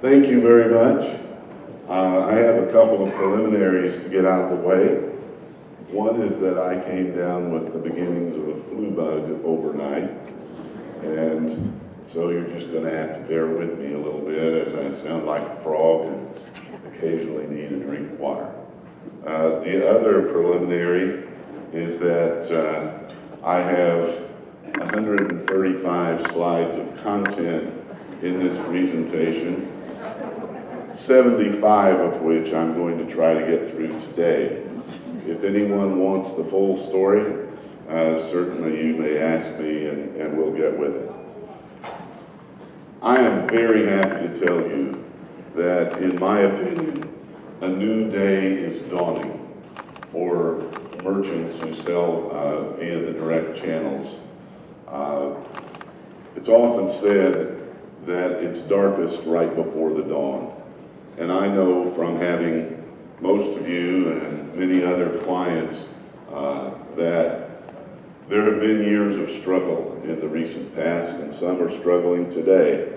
Thank you very much. I have a couple of preliminaries to get out of the way. One is that I came down with the beginnings of a flu bug overnight, and so you're just going to have to bear with me a little bit as I sound like a frog and occasionally need a drink of water. The other preliminary is that I have 135 slides of content in this presentation, 75 of which I'm going to try to get through today. If anyone wants the full story, certainly you may ask me and we'll get with it. I am very happy to tell you that, in my opinion, a new day is dawning for merchants who sell via the direct channels. It's often said that it's darkest right before the dawn. And I know from having most of you and many other clients that there have been years of struggle in the recent past, and some are struggling today.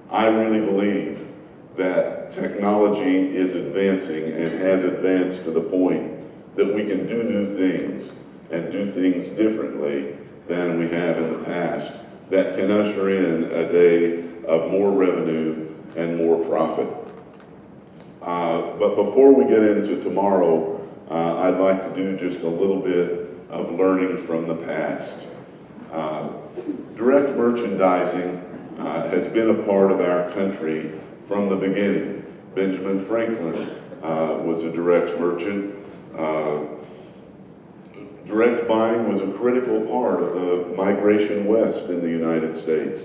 I really believe that technology is advancing and has advanced to the point that we can do new things and do things differently than we have in the past that can usher in a day of more revenue and more profit. But before we get into tomorrow, I'd like to do just a little bit of learning from the past. Direct merchandising has been a part of our country from the beginning. Benjamin Franklin was a direct merchant. Direct buying was a critical part of the migration west in the United States.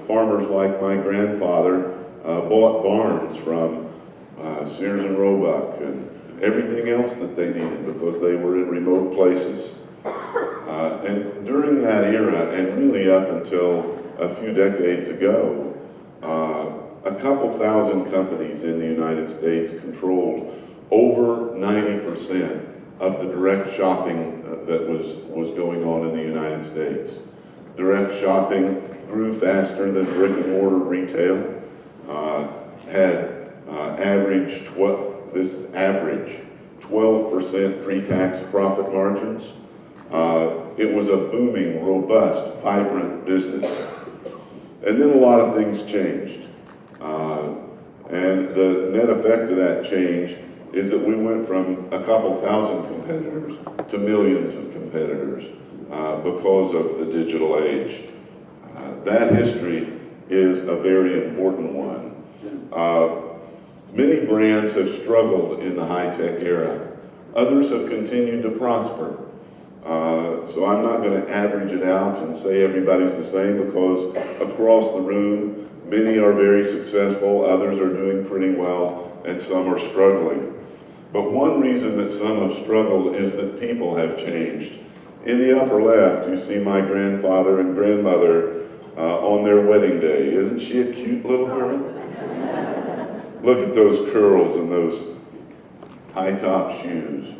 Farmers like my grandfather bought barns from Sears and Roebuck and everything else that they needed because they were in remote places. And during that era, and really up until a few decades ago, a couple thousand companies in the United States controlled over 90% of the direct shopping that was going on in the United States. Direct shopping grew faster than brick and mortar retail, had average 12% pre-tax profit margins. It was a booming, robust, vibrant business. And then a lot of things changed. And the net effect of that change is that we went from a couple thousand competitors to millions of competitors because of the digital age. That history is a very important one. Many brands have struggled in the high-tech era. Others have continued to prosper. So I'm not going to average it out and say everybody's the same, because across the room, many are very successful, others are doing pretty well, and some are struggling. But one reason that some have struggled is that people have changed. In the upper left, you see my grandfather and grandmother on their wedding day. Isn't she a cute little girl? Look at those curls and those high-top shoes.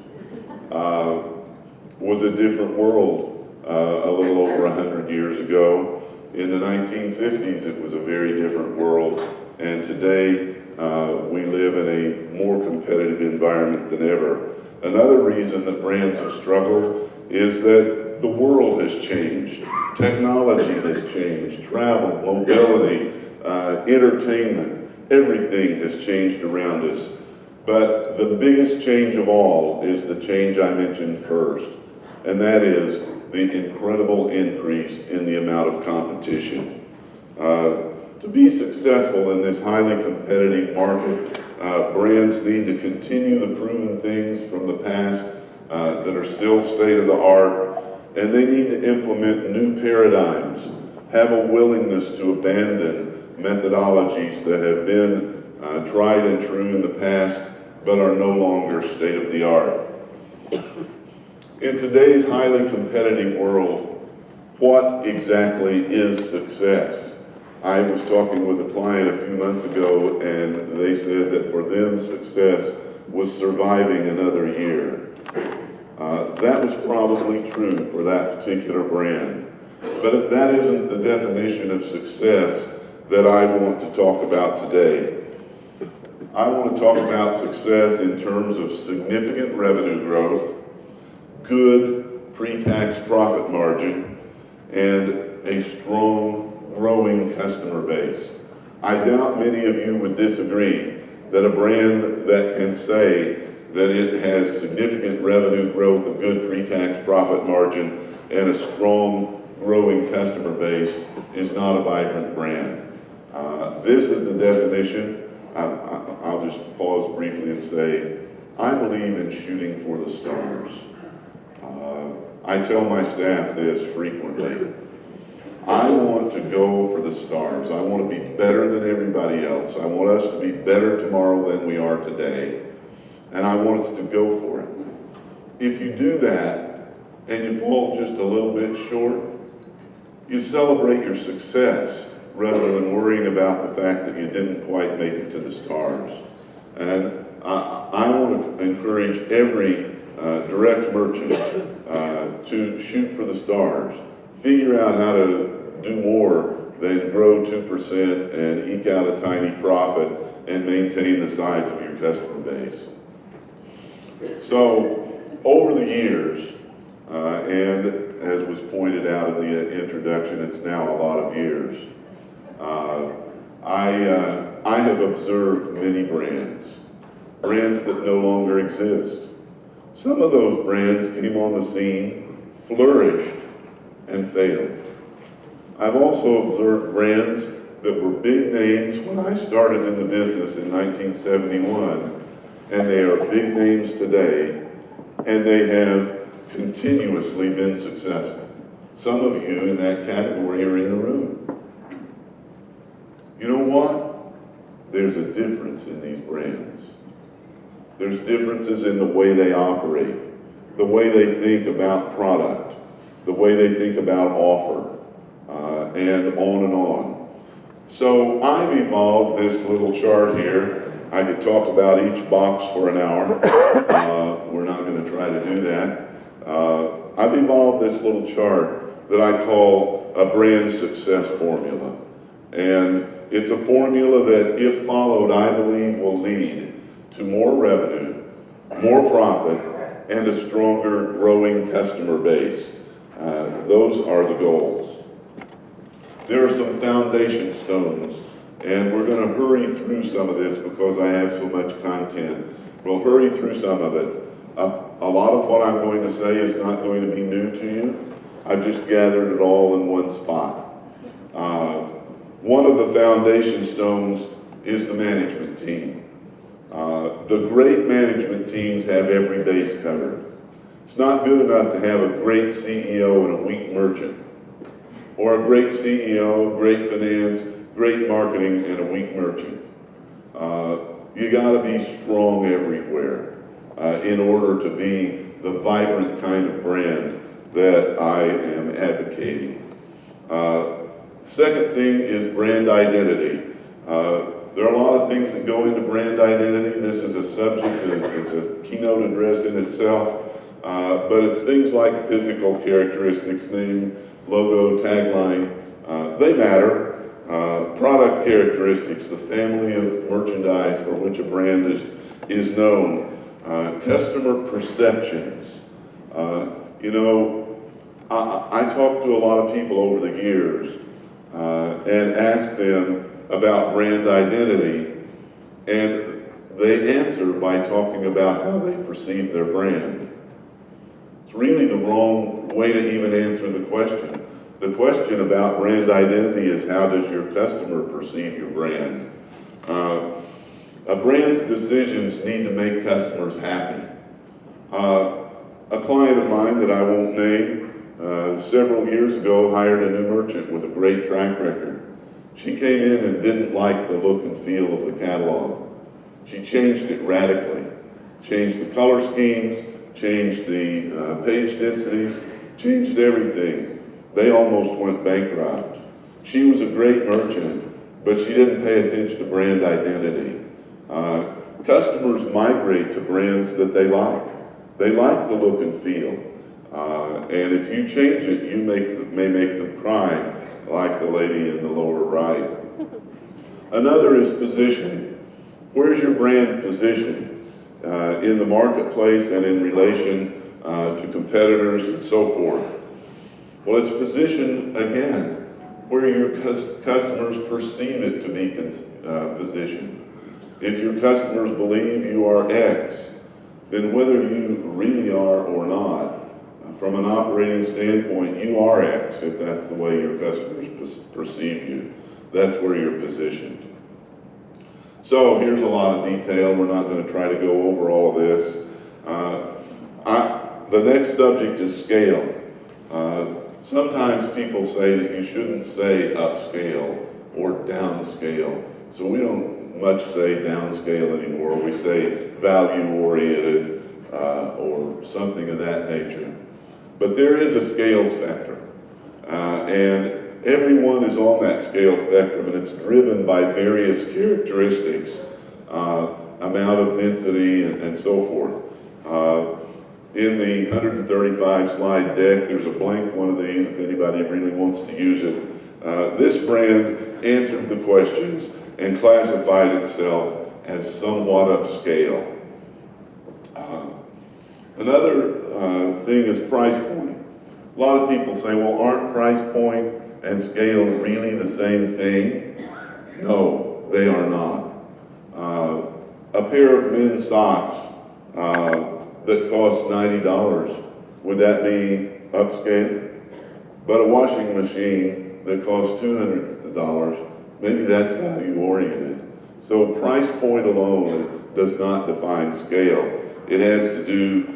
Was a different world a little over 100 years ago. In the 1950s, it was a very different world, and today we live in a more competitive environment than ever. Another reason that brands have struggled is that the world has changed. Technology has changed. Travel, mobility, entertainment, everything has changed around us. But the biggest change of all is the change I mentioned first, and that is the incredible increase in the amount of competition. To be successful in this highly competitive market, brands need to continue the proven things from the past that are still state of the art, and they need to implement new paradigms, have a willingness to abandon methodologies that have been tried and true in the past but are no longer state of the art. In today's highly competitive world, what exactly is success? I was talking with a client a few months ago, and they said that for them, success was surviving another year. That was probably true for that particular brand. But that isn't the definition of success that I want to talk about today. I want to talk about success in terms of significant revenue growth, good pre-tax profit margin, and a strong, growing customer base. I doubt many of you would disagree that a brand that can say that it has significant revenue growth, a good pre-tax profit margin, and a strong, growing customer base is not a vibrant brand. This is the definition. I'll just pause briefly and say, I believe in shooting for the stars. I tell my staff this frequently. I want to go for the stars. I want to be better than everybody else. I want us to be better tomorrow than we are today. And I want us to go for it. If you do that and you fall just a little bit short, you celebrate your success rather than worrying about the fact that you didn't quite make it to the stars. And I want to encourage every direct merchant to shoot for the stars. Figure out how to do more than grow 2% and eke out a tiny profit and maintain the size of your customer base. So, over the years, and as was pointed out in the introduction, it's now a lot of years, I have observed many brands that no longer exist. Some of those brands came on the scene, flourished, and failed. I've also observed brands that were big names when I started in the business in 1971, and they are big names today, and they have continuously been successful. Some of you in that category are in the room. You know what? There's a difference in these brands. There's differences in the way they operate, the way they think about product, the way they think about offer, and on. So I've evolved this little chart here. I could talk about each box for an hour. We're not going to try to do that. I've evolved this little chart that I call a brand success formula. And it's a formula that, if followed, I believe will lead to more revenue, more profit, and a stronger, growing customer base. Those are the goals. There are some foundation stones, and we're going to hurry through some of this because I have so much content. We'll hurry through some of it. A lot of what I'm going to say is not going to be new to you. I've just gathered it all in one spot. One of the foundation stones is the management team. The great management teams have every base covered. It's not good enough to have a great CEO and a weak merchant, or a great CEO, great finance, great marketing, and a weak merchant. You got to be strong everywhere in order to be the vibrant kind of brand that I am advocating. Second thing is brand identity. There are a lot of things that go into brand identity. This is a subject, it's a keynote address in itself, but it's things like physical characteristics, name, logo, tagline, they matter. Product characteristics, the family of merchandise for which a brand is known. Customer perceptions. You know, I talk to a lot of people over the years and ask them about brand identity, and they answer by talking about how they perceive their brand. It's really the wrong way to even answer the question. The question about brand identity is, how does your customer perceive your brand? A brand's decisions need to make customers happy. A client of mine that I won't name several years ago hired a new merchant with a great track record. She came in and didn't like the look and feel of the catalog. She changed it radically. Changed the color schemes, changed the page densities, changed everything. They almost went bankrupt. She was a great merchant, but she didn't pay attention to brand identity. Customers migrate to brands that they like. They like the look and feel. And if you change it, you may make them cry, like the lady in the lower right. Another is positioning. Where's your brand positioned in the marketplace and in relation to competitors and so forth? Well, it's positioned, again, where your customers perceive it to be positioned. If your customers believe you are X, then whether you really are or not, from an operating standpoint, you are X if that's the way your customers perceive you. That's where you're positioned. So here's a lot of detail. We're not going to try to go over all of this. The next subject is scale. Sometimes people say that you shouldn't say upscale or downscale. So we don't much say downscale anymore. We say value-oriented or something of that nature. But there is a scale spectrum. And everyone is on that scale spectrum, and it's driven by various characteristics, amount of density and so forth. In the 135 slide deck, there's a blank one of these if anybody really wants to use it. This brand answered the questions and classified itself as somewhat upscale. Another thing is price point. A lot of people say, well, aren't price point and scale really the same thing? No, they are not. A pair of men's socks that cost $90, would that be upscale? But a washing machine that costs $200, maybe that's value oriented. So price point alone does not define scale. It has to do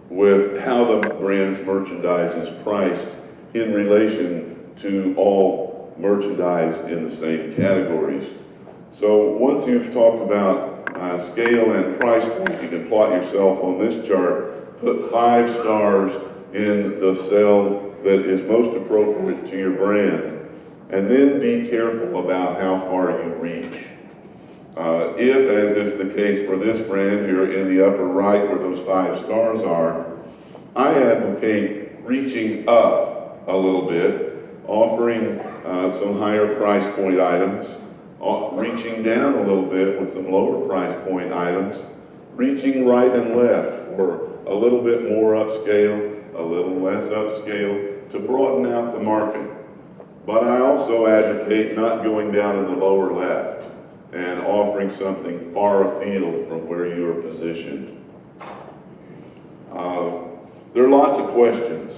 with how the brand's merchandise is priced in relation to all merchandise in the same categories. So once you've talked about scale and price point, you can plot yourself on this chart, put 5 stars in the cell that is most appropriate to your brand, and then be careful about how far you reach. If, as is the case for this brand, you're in the upper right where those 5 stars are, I advocate reaching up a little bit, offering some higher price point items, reaching down a little bit with some lower price point items, reaching right and left for a little bit more upscale, a little less upscale, to broaden out the market. But I also advocate not going down in the lower left and offering something far afield from where you are positioned. There are lots of questions,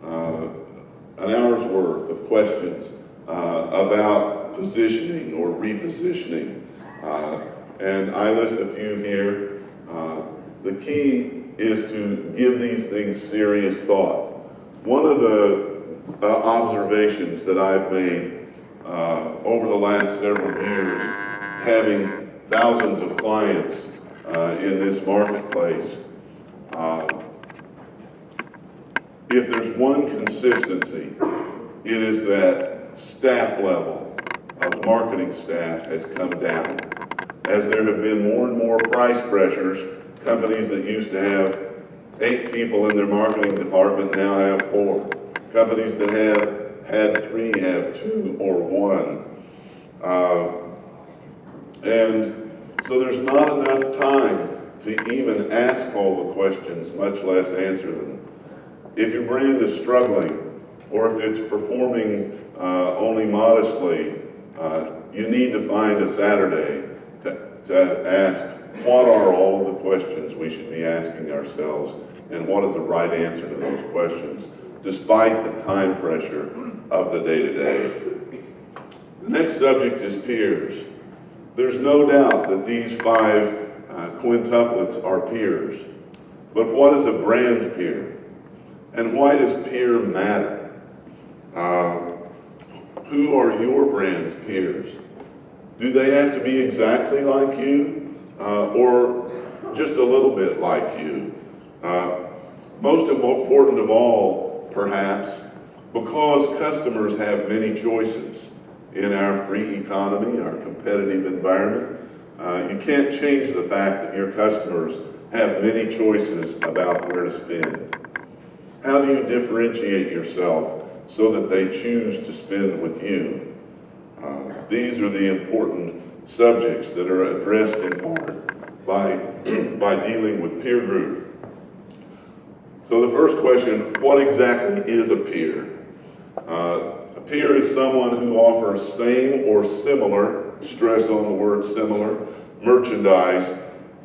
an hour's worth of questions about positioning or repositioning. And I list a few here. The key is to give these things serious thought. One of the observations that I've made over the last several years, having thousands of clients in this marketplace, if there's one consistency, it is that staff level of marketing staff has come down. As there have been more and more price pressures, companies that used to have 8 people in their marketing department now have 4. Companies that have had 3 have 2 or 1. And so there's not enough time to even ask all the questions, much less answer them. If your brand is struggling, or if it's performing only modestly, you need to find a Saturday to ask, what are all of the questions we should be asking ourselves, and what is the right answer to those questions, despite the time pressure of the day-to-day. The next subject is peers. There's no doubt that these 5 quintuplets are peers. But what is a brand peer? And why does peer matter? Who are your brand's peers? Do they have to be exactly like you, or just a little bit like you? Most important of all, perhaps, because customers have many choices in our free economy, our competitive environment, you can't change the fact that your customers have many choices about where to spend. How do you differentiate yourself so that they choose to spend with you? These are the important subjects that are addressed in part by, by dealing with peer group. So the first question, what exactly is a peer? A peer is someone who offers same or similar, stress on the word similar, merchandise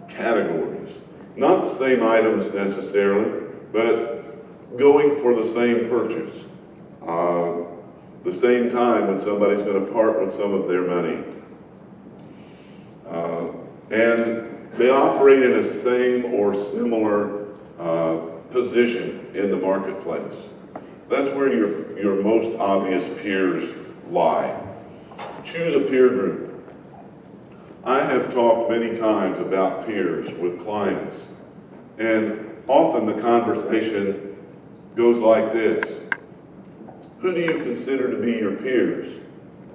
categories. Not the same items necessarily, but going for the same purchase. The same time when somebody's going to part with some of their money. And they operate in a same or similar position in the marketplace. That's where your most obvious peers lie. Choose a peer group. I have talked many times about peers with clients, and often the conversation goes like this. Who do you consider to be your peers?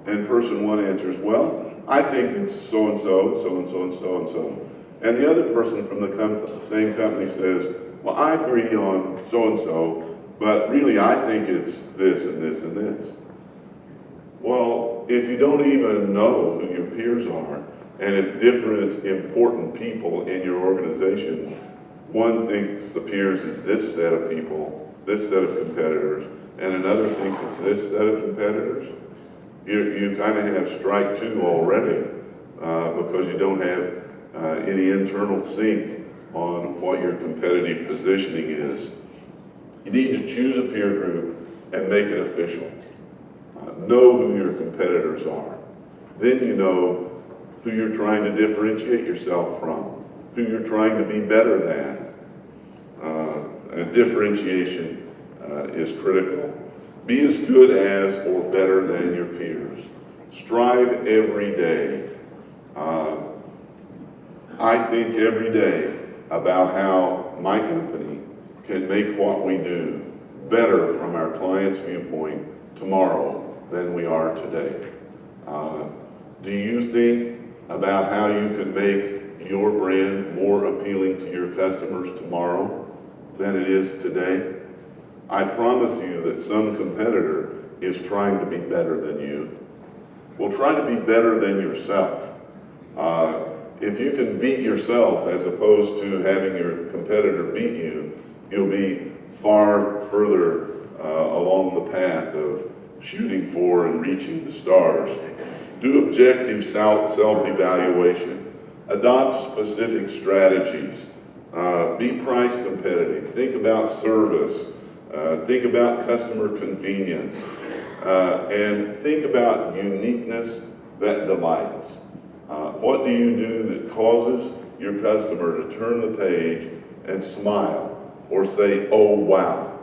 And person one answers, well, I think it's so-and-so, so-and-so, and so-and-so. And the other person from the same company says, well, I agree on so-and-so, but really I think it's this and this and this. Well, if you don't even know who your peers are, and if different important people in your organization, one thinks the peers is this set of people, this set of competitors, and another thinks it's this set of competitors, you kind of have strike two already because you don't have any internal sync on what your competitive positioning is. You need to choose a peer group and make it official. Know who your competitors are. Then you know who you're trying to differentiate yourself from, who you're trying to be better than. And differentiation is critical. Be as good as or better than your peers. Strive every day. I think every day about how my company can make what we do better from our client's viewpoint tomorrow than we are today. Do you think about how you can make your brand more appealing to your customers tomorrow than it is today? I promise you that some competitor is trying to be better than you. Well, try to be better than yourself. If you can beat yourself as opposed to having your competitor beat you, you'll be far further along the path of shooting for and reaching the stars. Do objective self-evaluation. Adopt specific strategies. Be price competitive. Think about service. Think about customer convenience. And think about uniqueness that delights. What do you do that causes your customer to turn the page and smile or say, oh, wow?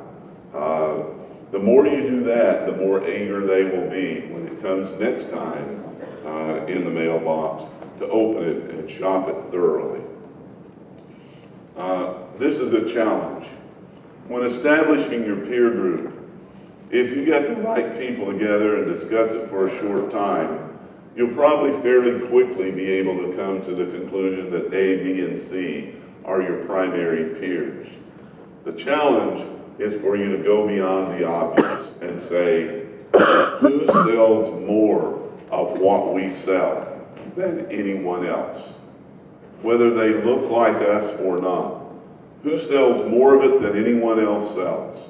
The more you do that, the more eager they will be when it comes next time in the mailbox to open it and shop it thoroughly. This is a challenge. When establishing your peer group, if you get the right people together and discuss it for a short time, you'll probably fairly quickly be able to come to the conclusion that A, B, and C are your primary peers. The challenge is for you to go beyond the obvious and say, who sells more of what we sell than anyone else? Whether they look like us or not. Who sells more of it than anyone else sells?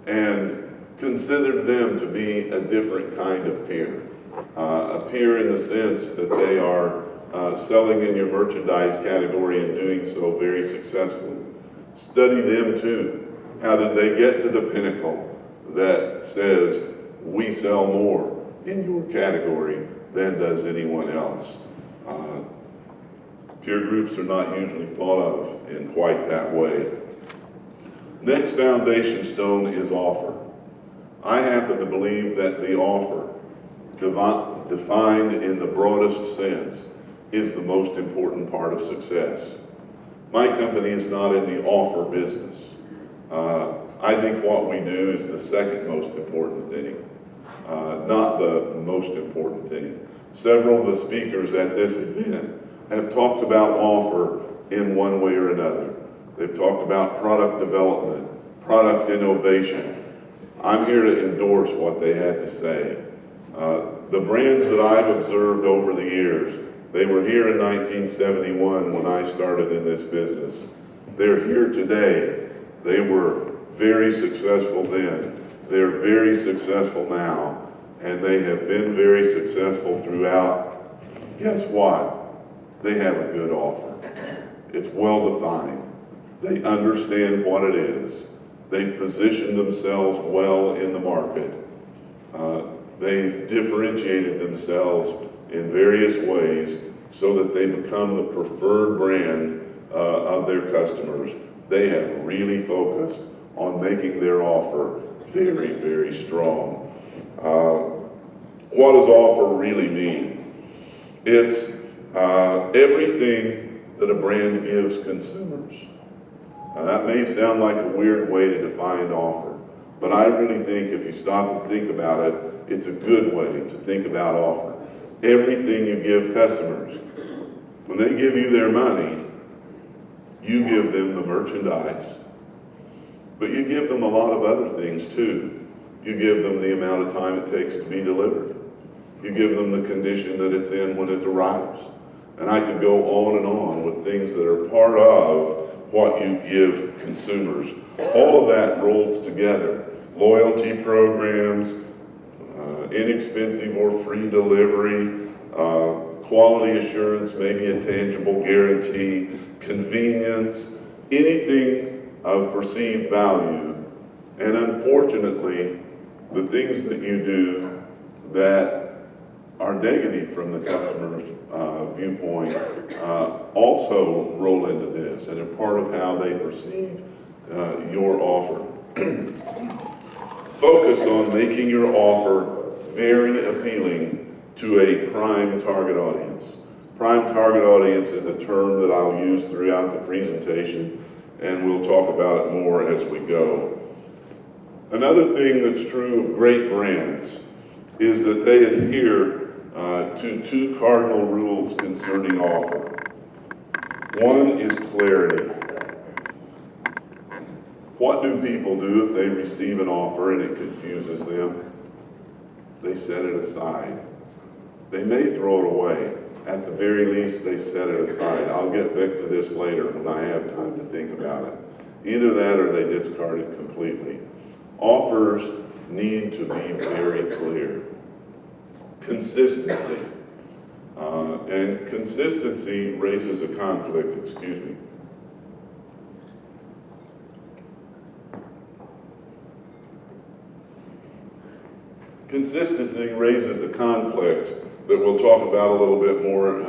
And consider them to be a different kind of peer. A peer in the sense that they are selling in your merchandise category and doing so very successfully. Study them too. How did they get to the pinnacle that says we sell more in your category than does anyone else? Peer groups are not usually thought of in quite that way. Next foundation stone is offer. I happen to believe that the offer, defined in the broadest sense, is the most important part of success. My company is not in the offer business. I think what we do is the second most important thing, not the most important thing. Several of the speakers at this event have talked about offer in one way or another. They've talked about product development, product innovation. I'm here to endorse what they had to say. The brands that I've observed over the years, they were here in 1971 when I started in this business. They're here today. They were very successful then. They're very successful now. And they have been very successful throughout. Guess what? They have a good offer. It's well defined. They understand what it is. They've positioned themselves well in the market. They've differentiated themselves in various ways so that they become the preferred brand of their customers. They have really focused on making their offer very, very strong. What does offer really mean? It's everything that a brand gives consumers. That may sound like a weird way to define offer, but I really think if you stop and think about it, it's a good way to think about offer. Everything you give customers. When they give you their money, you give them the merchandise, but you give them a lot of other things too. You give them the amount of time it takes to be delivered. You give them the condition that it's in when it arrives. And I could go on and on with things that are part of what you give consumers. All of that rolls together. Loyalty programs, inexpensive or free delivery, quality assurance, maybe a tangible guarantee, convenience, anything of perceived value. And unfortunately, the things that you do that are negative from the customer's viewpoint also roll into this and are part of how they perceive your offer. Focus on making your offer very appealing to a prime target audience. Prime target audience is a term that I'll use throughout the presentation, and we'll talk about it more as we go. Another thing that's true of great brands is that they adhere to two cardinal rules concerning offer. One is clarity. What do people do if they receive an offer and it confuses them? They set it aside. They may throw it away. At the very least, they set it aside. I'll get back to this later when I have time to think about it. Either that or they discard it completely. Offers need to be very clear. Consistency. And consistency raises a conflict, excuse me. Consistency raises a conflict that we'll talk about a little bit more.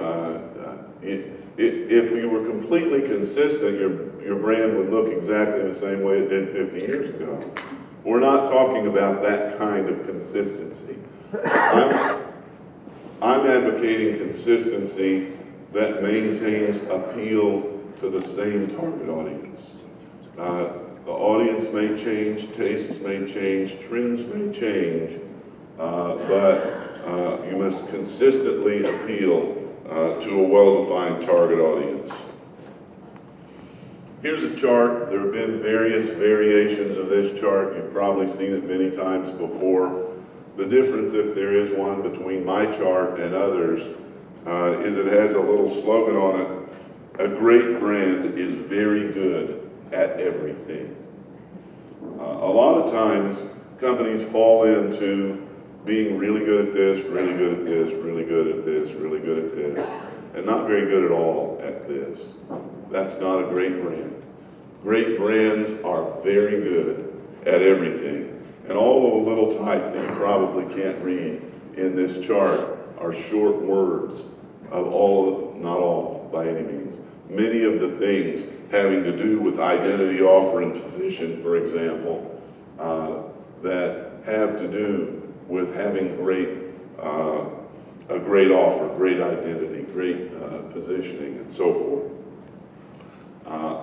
If we were completely consistent, your brand would look exactly the same way it did 50 years ago. We're not talking about that kind of consistency. I'm advocating consistency that maintains appeal to the same target audience. The audience may change, tastes may change, trends may change, but you must consistently appeal to a well-defined target audience. Here's a chart. There have been various variations of this chart. You've probably seen it many times before. The difference, if there is one, between my chart and others is it has a little slogan on it. A great brand is very good at everything. A lot of times, companies fall into being really good at this, really good at this, really good at this, really good at this, and not very good at all at this. That's not a great brand. Great brands are very good at everything. And all the little type that you probably can't read in this chart are short words of all, not all by any means. Many of the things having to do with identity, offer, and position, for example, that have to do with having a great offer, great identity, great positioning, and so forth.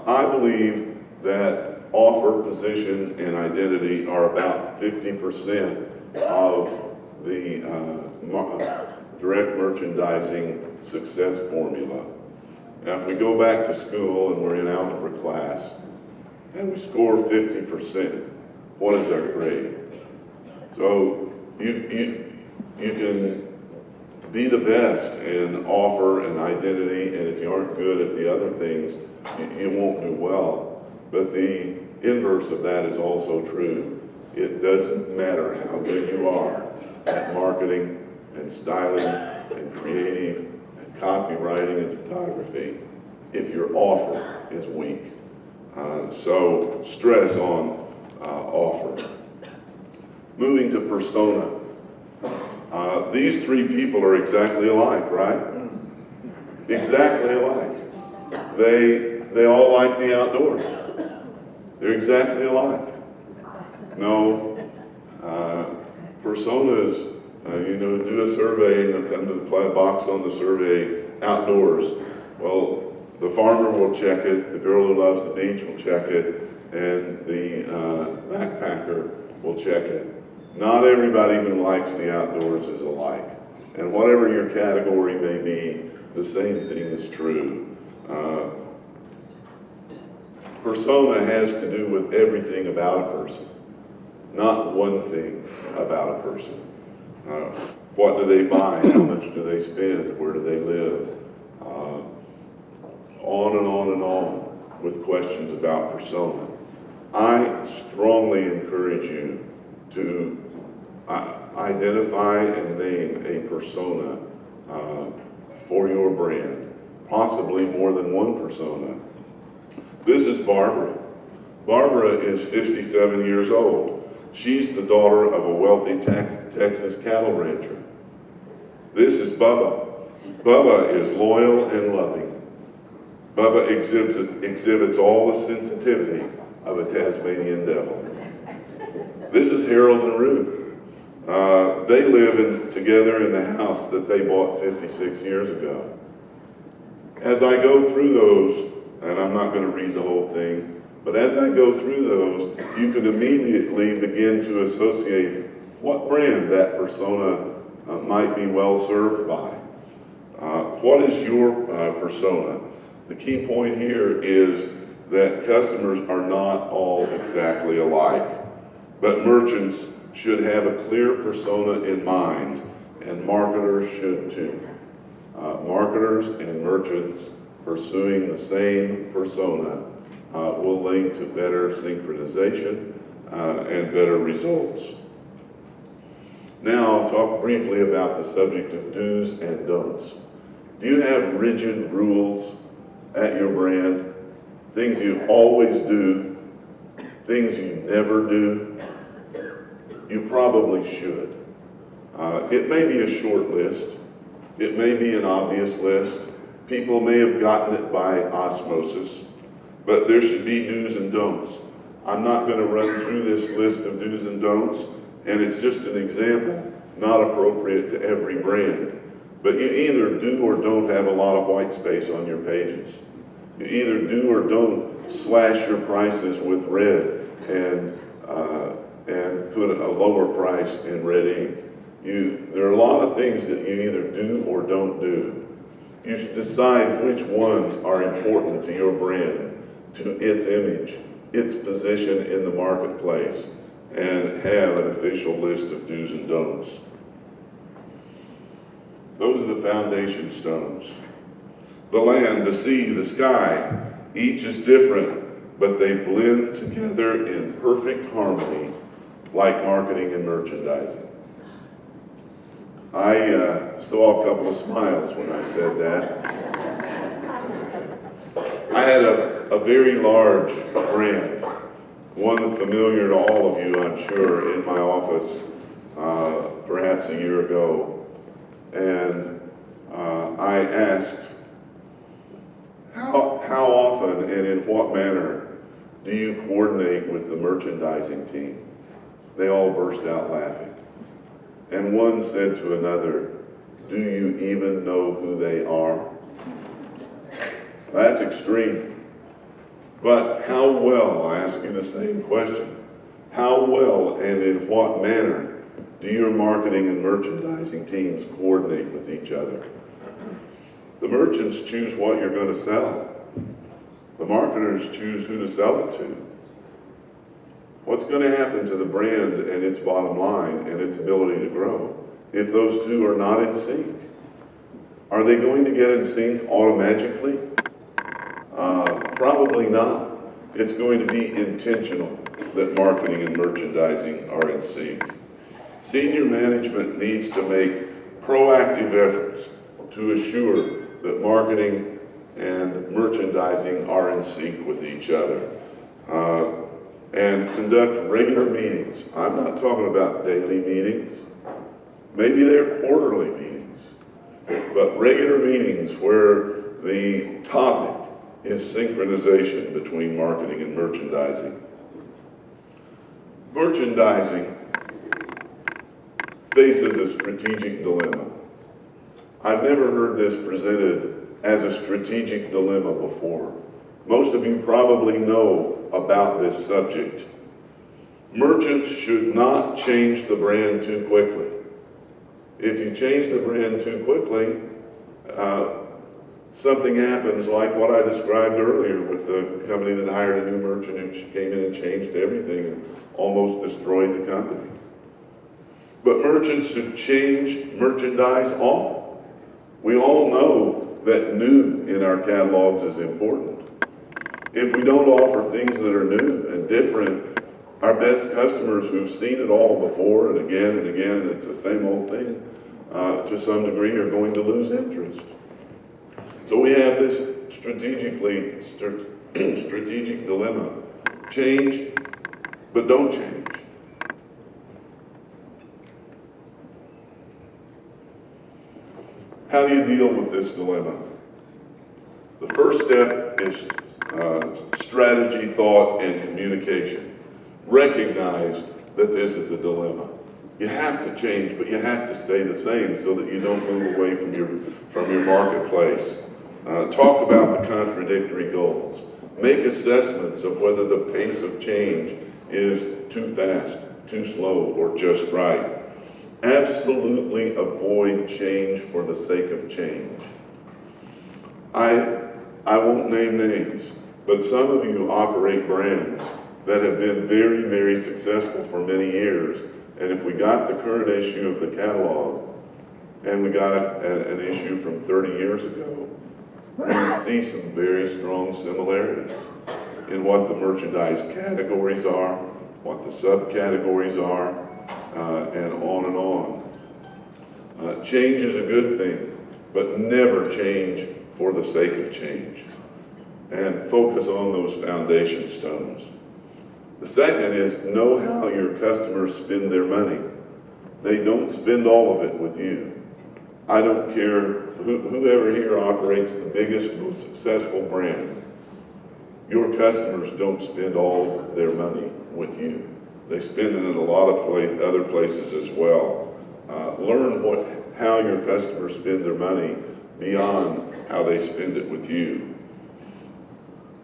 I believe that offer, position, and identity are about 50% of the direct merchandising success formula. Now, if we go back to school and we're in algebra class and we score 50%, what is our grade? So you can be the best in offer and identity, and if you aren't good at the other things, you won't do well. But the inverse of that is also true. It doesn't matter how good you are at marketing and styling and creative and copywriting and photography if your offer is weak. So stress on offer. Moving to persona. These three people are exactly alike, right? Exactly alike. They all like the outdoors. They're exactly alike. No, personas, do a survey and they'll come to the box on the survey, outdoors. Well, the farmer will check it, the girl who loves the beach will check it, and the backpacker will check it. Not everybody who likes the outdoors is alike. And whatever your category may be, the same thing is true. Persona has to do with everything about a person, not one thing about a person. What do they buy? How much do they spend? Where do they live? On and on and on with questions about persona. I strongly encourage you to identify and name a persona for your brand, possibly more than one persona. This is Barbara. Barbara is 57 years old. She's the daughter of a wealthy Texas cattle rancher. This is Bubba. Bubba is loyal and loving. Bubba exhibits all the sensitivity of a Tasmanian devil. This is Harold and Ruth. They live together in the house that they bought 56 years ago. As I go through those, and I'm not going to read the whole thing, but as I go through those, you can immediately begin to associate what brand that persona might be well served by. What is your persona? The key point here is that customers are not all exactly alike, but merchants should have a clear persona in mind, and marketers should too. Marketers and merchants pursuing the same persona will lead to better synchronization and better results. Now I'll talk briefly about the subject of do's and don'ts. Do you have rigid rules at your brand? Things you always do, things you never do? You probably should. It may be a short list. It may be an obvious list. People may have gotten it by osmosis, but there should be do's and don'ts. I'm not going to run through this list of do's and don'ts, and it's just an example, not appropriate to every brand. But you either do or don't have a lot of white space on your pages. You either do or don't slash your prices with red and put a lower price in red ink. There are a lot of things that you either do or don't do. You should decide which ones are important to your brand, to its image, its position in the marketplace, and have an official list of do's and don'ts. Those are the foundation stones. The land, the sea, the sky, each is different, but they blend together in perfect harmony, like marketing and merchandising. I saw a couple of smiles when I said that. I had a very large brand, one familiar to all of you, I'm sure, in my office perhaps a year ago. And I asked, how often and in what manner do you coordinate with the merchandising team? They all burst out laughing. And one said to another, do you even know who they are? That's extreme. But how well, I ask you the same question, how well and in what manner do your marketing and merchandising teams coordinate with each other? The merchants choose what you're going to sell. The marketers choose who to sell it to. What's going to happen to the brand and its bottom line and its ability to grow if those two are not in sync? Are they going to get in sync automatically? Probably not. It's going to be intentional that marketing and merchandising are in sync. Senior management needs to make proactive efforts to assure that marketing and merchandising are in sync with each other, and conduct regular meetings. I'm not talking about daily meetings. Maybe they're quarterly meetings, but regular meetings where the topic is synchronization between marketing and merchandising. Merchandising faces a strategic dilemma. I've never heard this presented as a strategic dilemma before. Most of you probably know about this subject. Merchants should not change the brand too quickly. If you change the brand too quickly, something happens like what I described earlier with the company that hired a new merchant who came in and changed everything and almost destroyed the company. But merchants should change merchandise often. We all know that new in our catalogs is important. If we don't offer things that are new and different, our best customers who've seen it all before and again, and it's the same old thing, to some degree are going to lose interest. So we have this strategic dilemma. Change, but don't change. How do you deal with this dilemma? The first step is strategy, thought, and communication. Recognize that this is a dilemma. You have to change, but you have to stay the same so that you don't move away from your marketplace. Talk about the contradictory goals. Make assessments of whether the pace of change is too fast, too slow, or just right. Absolutely avoid change for the sake of change. I won't name names, but some of you operate brands that have been very, very successful for many years. And if we got the current issue of the catalog and we got an issue from 30 years ago, we can see some very strong similarities in what the merchandise categories are, what the subcategories are, and on and on. Change is a good thing, but never change for the sake of change. And focus on those foundation stones. The second is know how your customers spend their money. They don't spend all of it with you. I don't care whoever here operates the biggest, most successful brand. Your customers don't spend all of their money with you. They spend it in a lot of other places as well. Learn how your customers spend their money beyond how they spend it with you.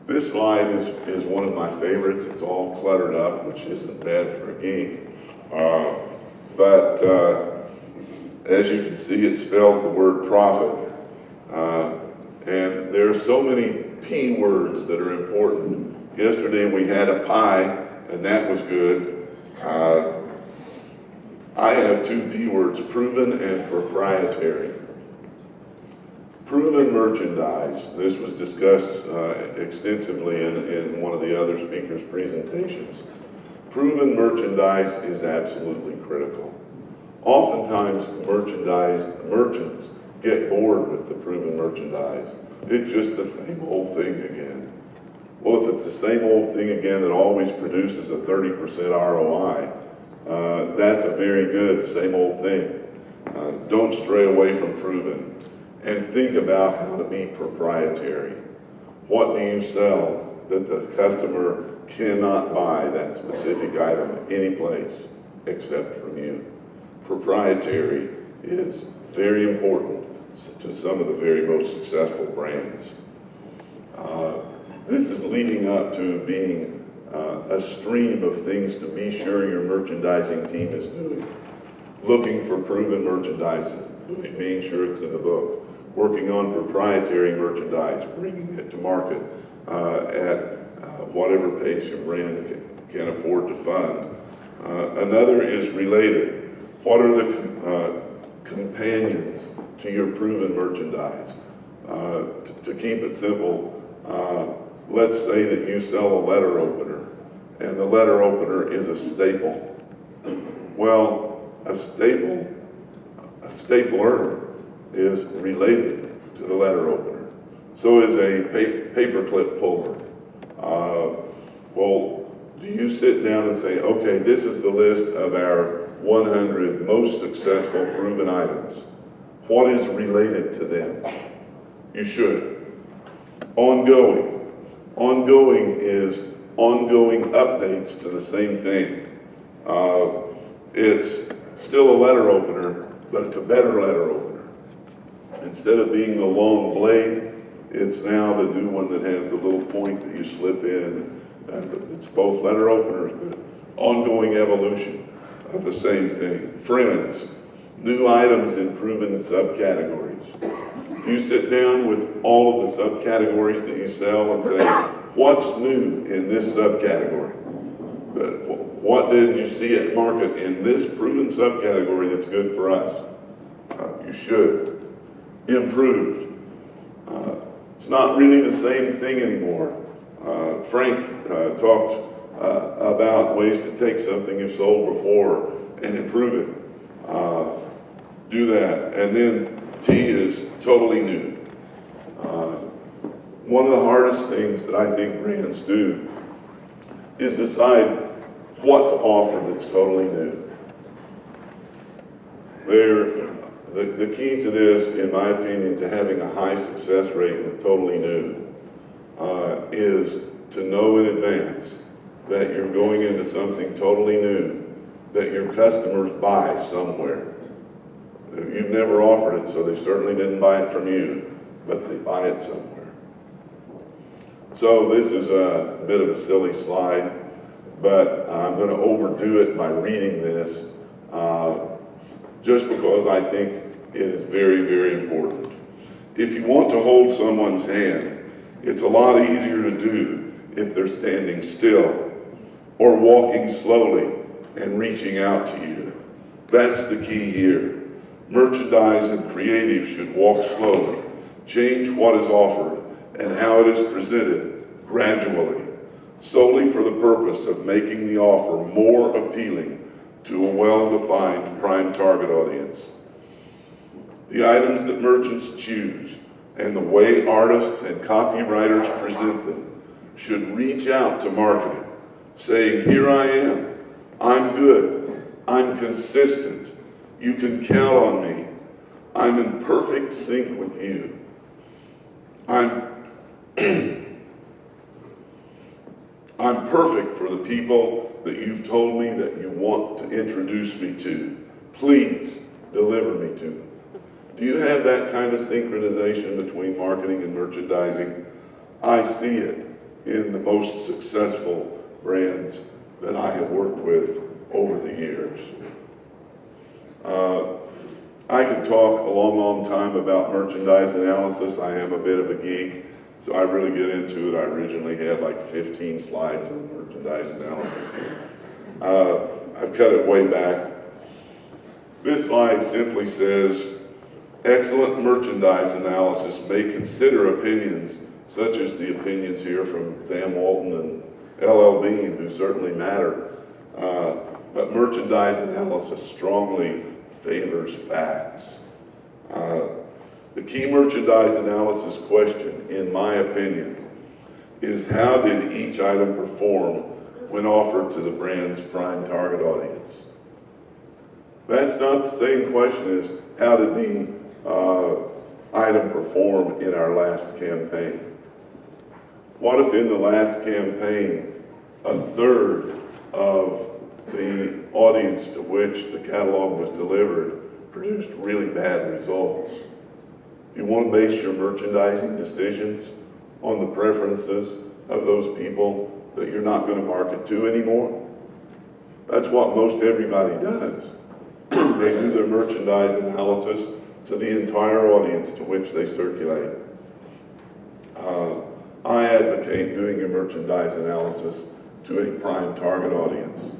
This slide is one of my favorites. It's all cluttered up, which isn't bad for a geek. But as you can see, it spells the word profit. And there are so many P words that are important. Yesterday we had a pie, and that was good. I have two P words, proven and proprietary. Proven merchandise. This was discussed extensively in one of the other speakers' presentations. Proven merchandise is absolutely critical. Oftentimes, merchants get bored with the proven merchandise. It's just the same old thing again. Well, if it's the same old thing again that always produces a 30% ROI, that's a very good same old thing. Don't stray away from proven. And think about how to be proprietary. What do you sell that the customer cannot buy that specific item any place except from you? Proprietary is very important to some of the very most successful brands. This is leading up to being a stream of things to be sure your merchandising team is doing. Looking for proven merchandising, being sure it's in the book. Working on proprietary merchandise, bringing it to market at whatever pace your brand can afford to fund. Another is related. What are the companions to your proven merchandise. To keep it simple, let's say that you sell a letter opener, and the letter opener is a staple. Well, a stapler is related to the letter opener. So is a paperclip puller. Well, do you sit down and say, okay, this is the list of our 100 most successful proven items. What is related to them? You should. Ongoing. Ongoing is ongoing updates to the same thing. It's still a letter opener, but it's a better letter opener. Instead of being the long blade, it's now the new one that has the little point that you slip in. It's both letter openers, but ongoing evolution of the same thing. Friends, new items in proven subcategories. You sit down with all of the subcategories that you sell and say, what's new in this subcategory? What did you see at market in this proven subcategory that's good for us? You should. Improved. It's not really the same thing anymore. Frank talked about ways to take something you've sold before and improve it. Do that. And then T is totally new. One of the hardest things that I think brands do is decide what to offer that's totally new. The key to this, in my opinion, to having a high success rate with totally new is to know in advance that you're going into something totally new that your customers buy somewhere. You've never offered it, so they certainly didn't buy it from you, but they buy it somewhere. So this is a bit of a silly slide, but I'm going to overdo it by reading this just because I think it is very, very important. If you want to hold someone's hand, it's a lot easier to do if they're standing still or walking slowly and reaching out to you. That's the key here. Merchandise and creative should walk slowly, change what is offered and how it is presented gradually, solely for the purpose of making the offer more appealing to a well-defined prime target audience. The items that merchants choose and the way artists and copywriters present them should reach out to marketing, saying, here I am, I'm good, I'm consistent, you can count on me, I'm in perfect sync with you, I'm perfect for the people that you've told me that you want to introduce me to. Please deliver me to them. Do you have that kind of synchronization between marketing and merchandising? I see it in the most successful brands that I have worked with over the years. I could talk a long, long time about merchandise analysis. I am a bit of a geek, so I really get into it. I originally had like 15 slides on merchandise analysis. I've cut it way back. This slide simply says, excellent merchandise analysis may consider opinions, such as the opinions here from Sam Walton and L.L. Bean, who certainly matter. But merchandise analysis strongly favors facts. The key merchandise analysis question, in my opinion, is how did each item perform when offered to the brand's prime target audience? That's not the same question as how did the item perform in our last campaign? What if in the last campaign, a third of the audience to which the catalog was delivered produced really bad results? You want to base your merchandising decisions on the preferences of those people that you're not going to market to anymore? That's what most everybody does. They do their merchandise analysis to the entire audience to which they circulate. I advocate doing your merchandise analysis to a prime target audience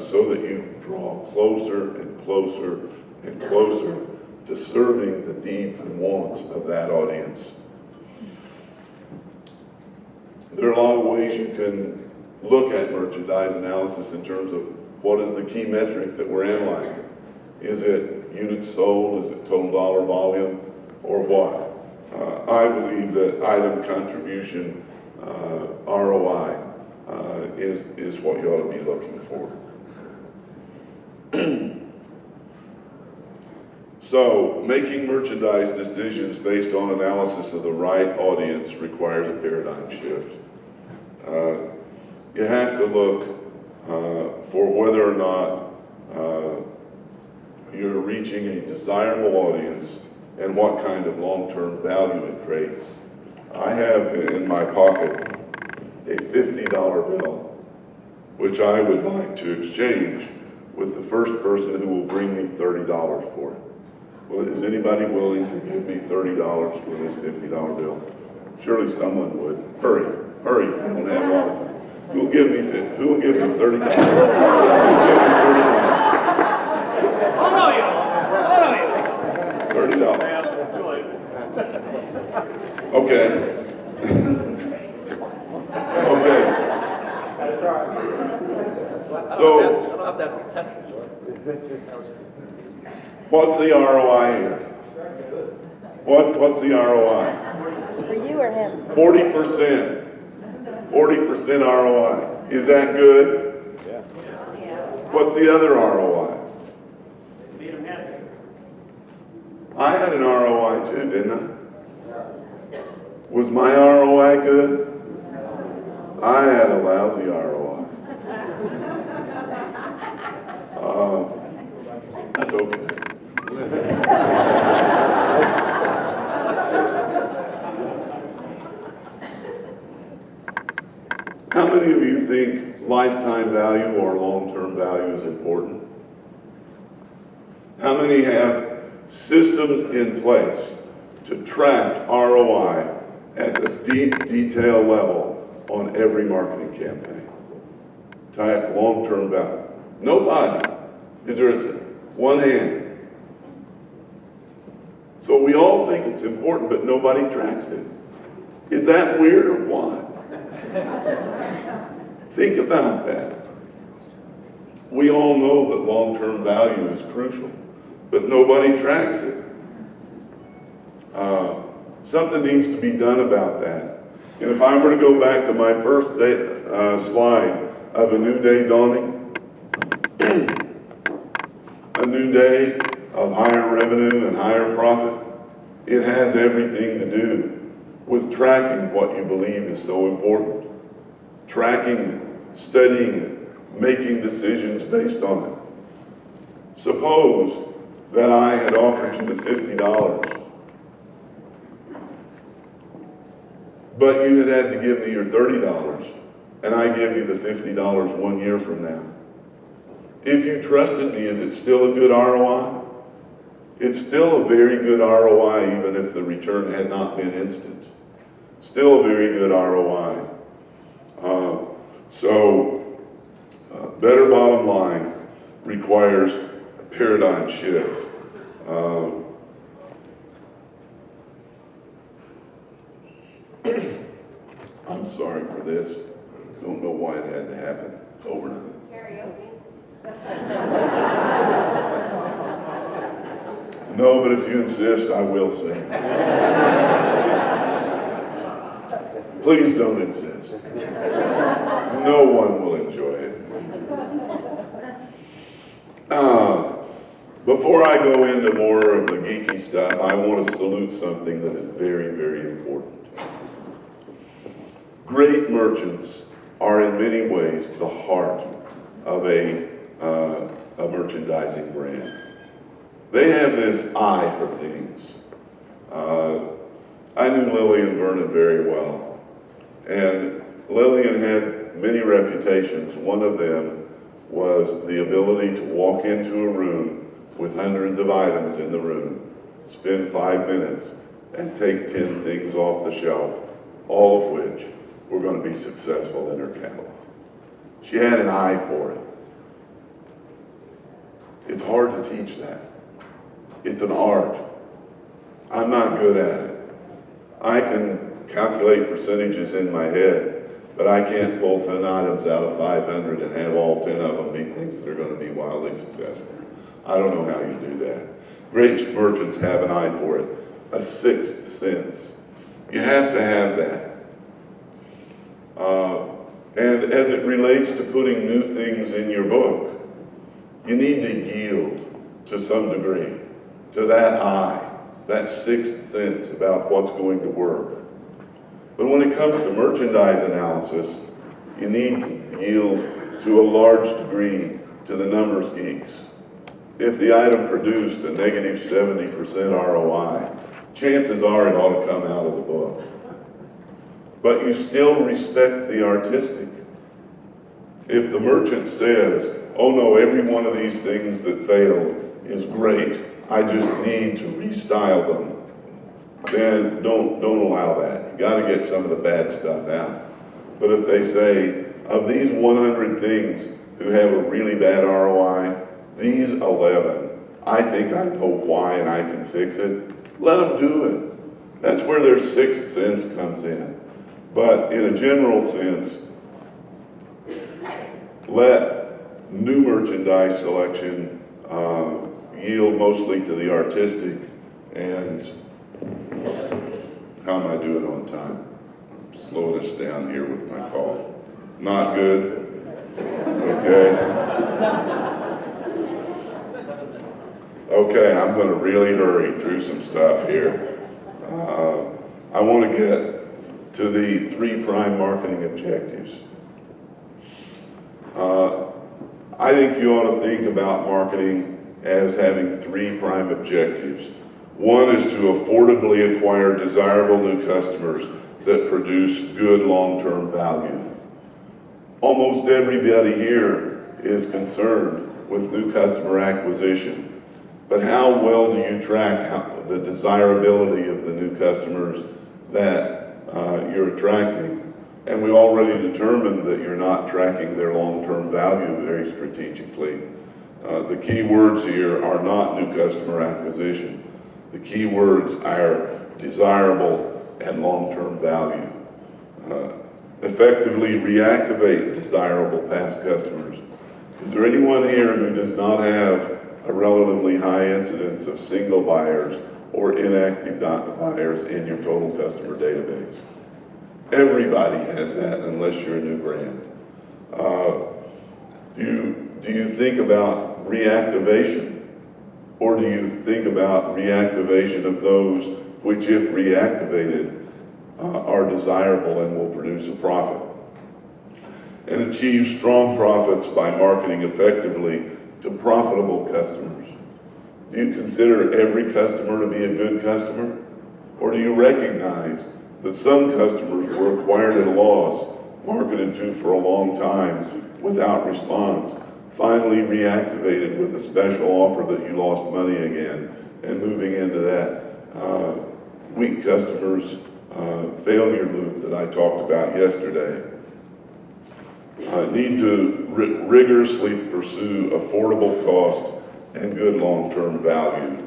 so that you draw closer and closer and closer to serving the needs and wants of that audience. There are a lot of ways you can look at merchandise analysis in terms of what is the key metric that we're analyzing. Is it units sold? Is it total dollar volume? Or what? I believe that item contribution ROI is what you ought to be looking for. So, making merchandise decisions based on analysis of the right audience requires a paradigm shift. You have to look for whether or not you're reaching a desirable audience and what kind of long-term value it creates. I have in my pocket a $50 bill, which I would like to exchange with the first person who will bring me $30 for it. Well, is anybody willing to give me $30 for this $50 bill? Surely someone would. Hurry, hurry, we don't have a lot of time. Who will give me $30? Who will give me $30? Who will give me $30? Oh, no, you don't. Oh, no, you don't. $30. Okay. Okay. So, I don't have that test. what's the ROI here? What's the ROI? For you or him? 40%. 40% ROI. Is that good? Yeah. What's the other ROI? I had an ROI too, didn't I? Was my ROI good? I had a lousy ROI. That's okay. How many of you think lifetime value or long-term value is important? How many have systems in place to track ROI at a deep detail level on every marketing campaign? Type long-term value. Nobody. Is there one hand? So we all think it's important, but nobody tracks it. Is that weird or what? Think about that. We all know that long-term value is crucial, but nobody tracks it. Something needs to be done about that. And if I were to go back to my first slide of a new day dawning, a new day of higher revenue and higher profit, it has everything to do with tracking what you believe is so important. Tracking it, studying it, making decisions based on it. Suppose that I had offered you the $50, but you had to give me your $30, and I give you the $50 1 year from now. If you trusted me, is it still a good ROI? It's still a very good ROI, even if the return had not been instant. Still a very good ROI. Better bottom line requires a paradigm shift. I'm sorry for this. Don't know why it had to happen overnight. Karaoke? No, but if you insist, I will sing. Please don't insist. No one will enjoy it. Before I go into more of the geeky stuff, I want to salute something that is very, very important. Great merchants are in many ways the heart of a merchandising brand. They have this eye for things. I knew Lillian Vernon very well, and Lillian had many reputations. One of them was the ability to walk into a room with hundreds of items in the room, spend 5 minutes, and take 10 things off the shelf, all of which were going to be successful in her catalog. She had an eye for it. It's hard to teach that. It's an art. I'm not good at it. I can calculate percentages in my head, but I can't pull 10 items out of 500 and have all 10 of them be things that are going to be wildly successful. I don't know how you do that. Great merchants have an eye for it, a sixth sense. You have to have that. And as it relates to putting new things in your book, you need to yield to some degree to that eye, that sixth sense about what's going to work. But when it comes to merchandise analysis, you need to yield to a large degree to the numbers geeks. If the item produced a negative 70% ROI, chances are it ought to come out of the book. But you still respect the artistic. If the merchant says, oh no, every one of these things that failed is great, I just need to restyle them, then don't allow that. You gotta get some of the bad stuff out. But if they say, of these 100 things who have a really bad ROI, these 11, I think I know why and I can fix it, let them do it. That's where their sixth sense comes in. But in a general sense, let new merchandise selection yield mostly to the artistic. And how am I doing on time? I'm slowing us down here with my cough. Not good? Okay. Okay, I'm going to really hurry through some stuff here. I want to get to the 3 prime marketing objectives. I think you ought to think about marketing as having 3 prime objectives. One is to affordably acquire desirable new customers that produce good long-term value. Almost everybody here is concerned with new customer acquisition. But how well do you track the desirability of the new customers that you're attracting? And we already determined that you're not tracking their long-term value very strategically. The key words here are not new customer acquisition. The key words are desirable and long-term value. Effectively reactivate desirable past customers. Is there anyone here who does not have a relatively high incidence of single buyers or inactive buyers in your total customer database? Everybody has that unless you're a new brand. Do you think about reactivation? Or do you think about reactivation of those which, if reactivated, are desirable and will produce a profit? And achieve strong profits by marketing effectively to profitable customers. Do you consider every customer to be a good customer? Or do you recognize that some customers were acquired at a loss, marketed to for a long time without response, finally reactivated with a special offer that you lost money again, and moving into that weak customers failure loop that I talked about yesterday? Need to rigorously pursue affordable cost and good long-term value.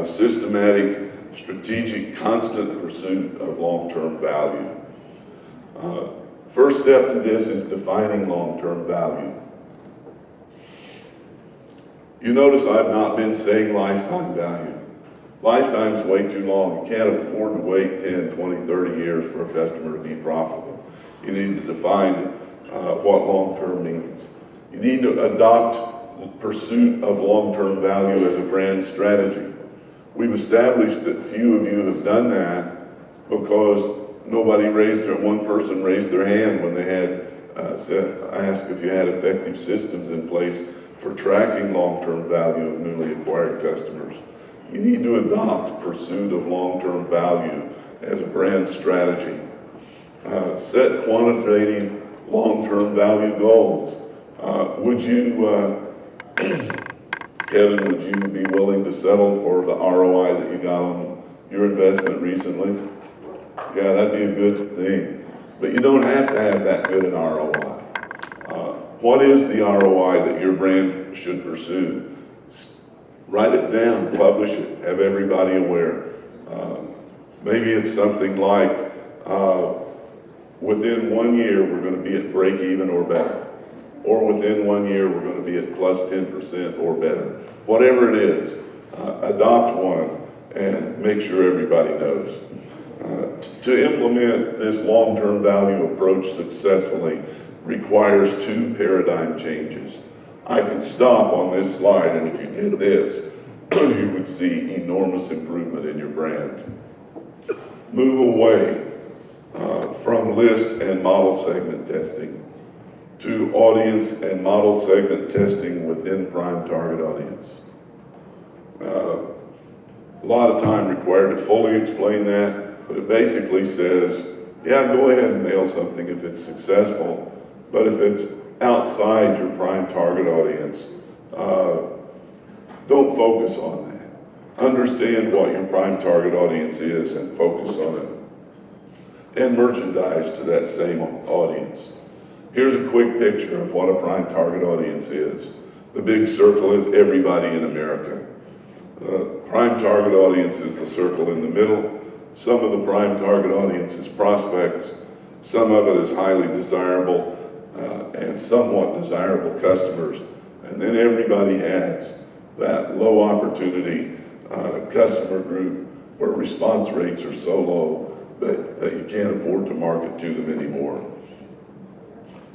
Systematic, strategic, constant pursuit of long-term value. First step to this is defining long-term value. You notice I've not been saying lifetime value. Lifetime's way too long. You can't afford to wait 10, 20, 30 years for a customer to be profitable. You need to define what long-term means. You need to adopt pursuit of long-term value as a brand strategy. We've established that few of you have done that because one person raised their hand when they had asked if you had effective systems in place for tracking long-term value of newly acquired customers. You need to adopt pursuit of long-term value as a brand strategy. Set quantitative long-term value goals. Kevin, would you be willing to settle for the ROI that you got on your investment recently? Yeah, that'd be a good thing. But you don't have to have that good an ROI. What is the ROI that your brand should pursue? Write it down, publish it, have everybody aware. Maybe it's something like, within 1 year, we're going to be at break even or better. Or within 1 year, we're going to be at plus 10% or better. Whatever it is, adopt one and make sure everybody knows. To implement this long-term value approach successfully requires 2 paradigm changes. I could stop on this slide, and if you did this, you would see enormous improvement in your brand. Move away from list and model segment testing to audience and model segment testing within prime target audience. A lot of time required to fully explain that, but it basically says, yeah, go ahead and mail something if it's successful, but if it's outside your prime target audience, don't focus on that. Understand what your prime target audience is and focus on it. And merchandise to that same audience. Here's a quick picture of what a prime target audience is. The big circle is everybody in America. The prime target audience is the circle in the middle. Some of the prime target audience is prospects. Some of it is highly desirable and somewhat desirable customers. And then everybody has that low opportunity customer group where response rates are so low that you can't afford to market to them anymore.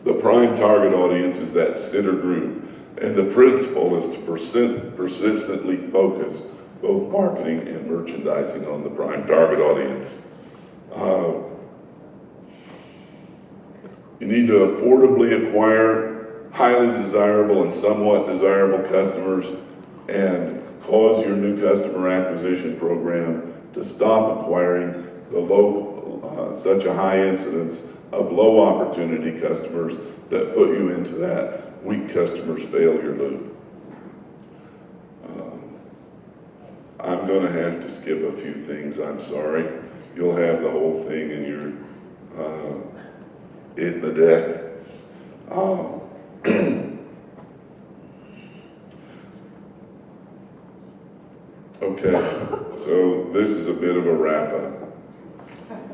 The prime target audience is that center group, and the principle is to persistently focus both marketing and merchandising on the prime target audience. You need to affordably acquire highly desirable and somewhat desirable customers and cause your new customer acquisition program to stop acquiring the such a high incidence of low opportunity customers that put you into that weak customers failure loop. I'm going to have to skip a few things, I'm sorry. You'll have the whole thing in the deck. Okay, so this is a bit of a wrap-up.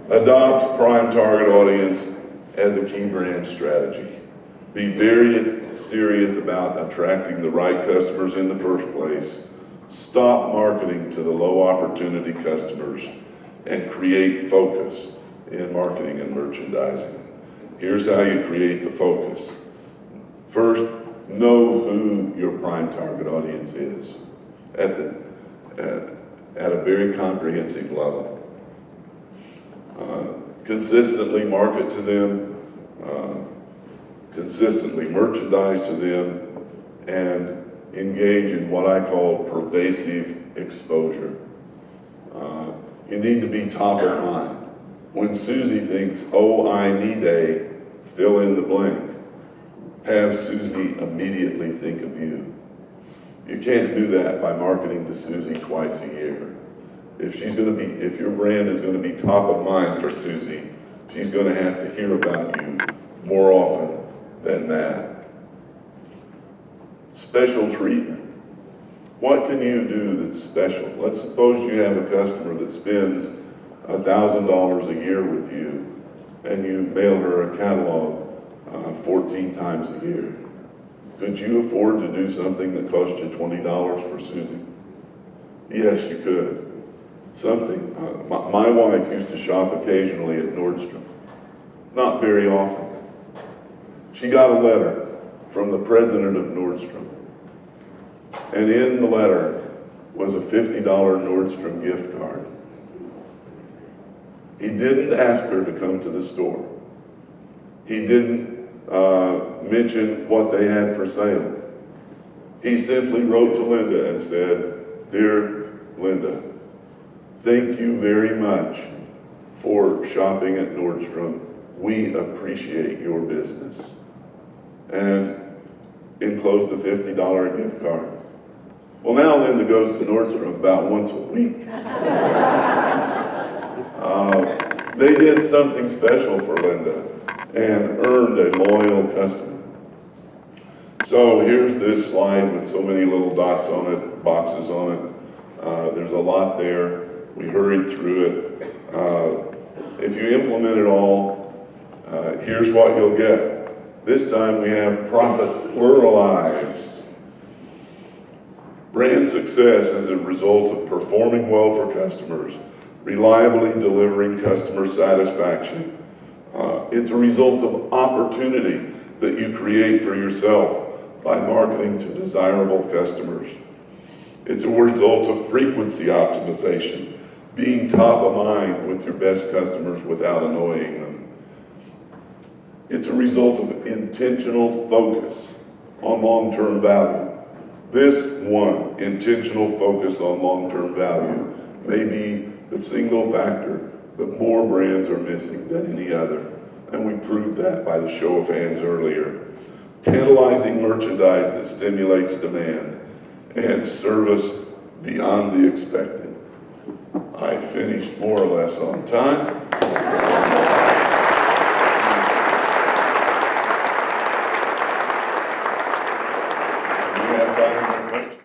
Adopt prime target audience as a key brand strategy. Be very serious about attracting the right customers in the first place. Stop marketing to the low opportunity customers and create focus in marketing and merchandising. Here's how you create the focus. First, know who your prime target audience is at a very comprehensive level. Consistently market to them, consistently merchandise to them, and engage in what I call pervasive exposure. You need to be top of mind. When Susie thinks, oh, I need a fill in the blank, have Susie immediately think of you. You can't do that by marketing to Susie twice a year. If your brand is going to be top of mind for Susie, she's going to have to hear about you more often than that. Special treatment. What can you do that's special? Let's suppose you have a customer that spends $1,000 a year with you and you mail her a catalog 14 times a year. Could you afford to do something that cost you $20 for Susie? Yes, you could. Something. My wife used to shop occasionally at Nordstrom. Not very often. She got a letter from the president of Nordstrom. And in the letter was a $50 Nordstrom gift card. He didn't ask her to come to the store. He didn't mention what they had for sale. He simply wrote to Linda and said, "Dear Linda, thank you very much for shopping at Nordstrom. We appreciate your business." And enclosed the $50 gift card. Well, now Linda goes to Nordstrom about once a week. They did something special for Linda and earned a loyal customer. So here's this slide with so many little dots on it, boxes on it. There's a lot there. We hurried through it. If you implement it all, here's what you'll get. This time we have profit pluralized. Brand success is a result of performing well for customers, reliably delivering customer satisfaction. It's a result of opportunity that you create for yourself by marketing to desirable customers. It's a result of frequency optimization, being top of mind with your best customers without annoying them. It's a result of intentional focus on long-term value. This one, intentional focus on long-term value, may be the single factor that more brands are missing than any other. And we proved that by the show of hands earlier. Tantalizing merchandise that stimulates demand and service beyond the expected. I finished more or less on time. We have time for questions.